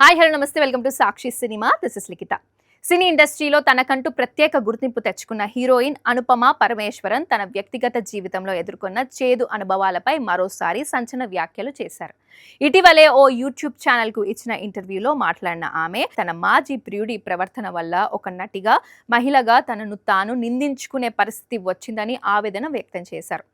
Hi hello నమస్తే welcome to Sakshi cinema this is Likhitha. Cine ఇండస్ట్రీలో తనకంటూ ప్రత్యేక గుర్తింపు తెచ్చుకున్న హీరోయిన్ అనుపమ పరమేశ్వరన్ తన వ్యక్తిగత జీవితంలో ఎదుర్కొన్న చేదు అనుభవాలపై మరోసారి సంచలన వ్యాఖ్యలు చేశారు. ఇటీవలే ఓ యూట్యూబ్ ఛానల్ కు ఇచ్చిన ఇంటర్వ్యూలో మాట్లాడిన ఆమె తన మాజీ ప్రియుడి ప్రవర్తన వల్ల ఒక నటిగా, మహిళగా తనను తాను నిందించుకునే పరిస్థితి వచ్చిందని ఆవేదన వ్యక్తం చేశారు.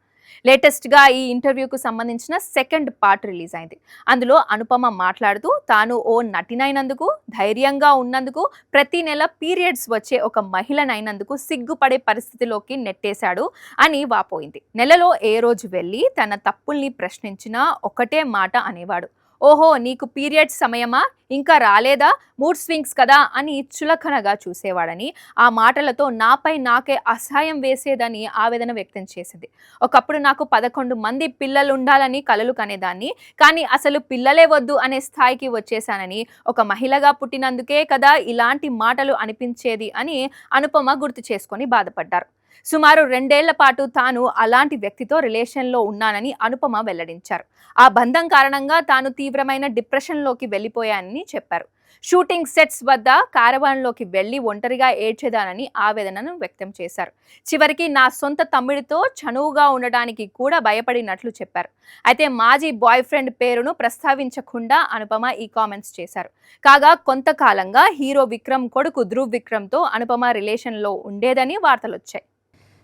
లేటెస్ట్ గా ఈ ఇంటర్వ్యూకు సంబంధించిన సెకండ్ పార్ట్ రిలీజ్ అయింది. అందులో అనుపమ మాట్లాడుతూ తాను ఓ నటినైనందుకు, ధైర్యంగా ఉన్నందుకు, ప్రతి నెల పీరియడ్స్ వచ్చే ఒక మహిళనైనందుకు సిగ్గుపడే పరిస్థితిలోకి నెట్టేశాడు అని వాపోయింది. నెలలో ఏ రోజు వెళ్ళి తన తప్పుల్ని ప్రశ్నించినా ఒకటే మాట అనేవాడు, ఓహో నీకు పీరియడ్స్ సమయమా, ఇంకా రాలేదా, మూడ్ స్వింగ్స్ కదా అని చులకనగా చూసేవాడని, ఆ మాటలతో నాపై నాకే అసహాయం వేసేదని ఆవేదన వ్యక్తం చేసింది. ఒకప్పుడు నాకు 11 మంది పిల్లలు ఉండాలని కలలు కనేదాన్ని, కానీ అసలు పిల్లలే వద్దు అనే స్థాయికి వచ్చేసానని, ఒక మహిళగా పుట్టినందుకే కదా ఇలాంటి మాటలు అనిపించేది అని అనుపమ గుర్తు చేసుకొని బాధపడ్డారు. సుమారు 2 ఏళ్ల పాటు తాను అలాంటి వ్యక్తితో రిలేషన్లో ఉన్నానని అనుపమ వెల్లడించారు. ఆ బంధం కారణంగా తాను తీవ్రమైన డిప్రెషన్లోకి వెళ్ళిపోయానని చెప్పారు. షూటింగ్ సెట్స్ వద్ద కారవాన్లోకి వెళ్లి ఒంటరిగా ఏడ్చేదానని ఆవేదనను వ్యక్తం చేశారు. చివరికి నా సొంత తమ్ముడితో చనువుగా ఉండడానికి కూడా భయపడినట్లు చెప్పారు. అయితే మాజీ బాయ్ ఫ్రెండ్ పేరును ప్రస్తావించకుండా అనుపమ ఈ కామెంట్స్ చేశారు. కాగా కొంతకాలంగా హీరో విక్రమ్ కొడుకు ధ్రువ్ విక్రమ్తో అనుపమ రిలేషన్లో ఉండేదని వార్తలొచ్చాయి.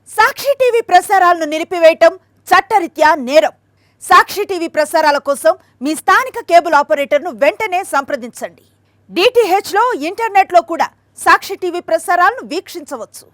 సాక్షి టీవీ ప్రసారాలను నిలిపివేయటం చట్టరీత్యా నేరం. సాక్షి టీవీ ప్రసారాల కోసం మీ స్థానిక కేబుల్ ఆపరేటర్ను వెంటనే సంప్రదించండి. DTHలో, ఇంటర్నెట్లో కూడా సాక్షి టీవీ ప్రసారాలను వీక్షించవచ్చు.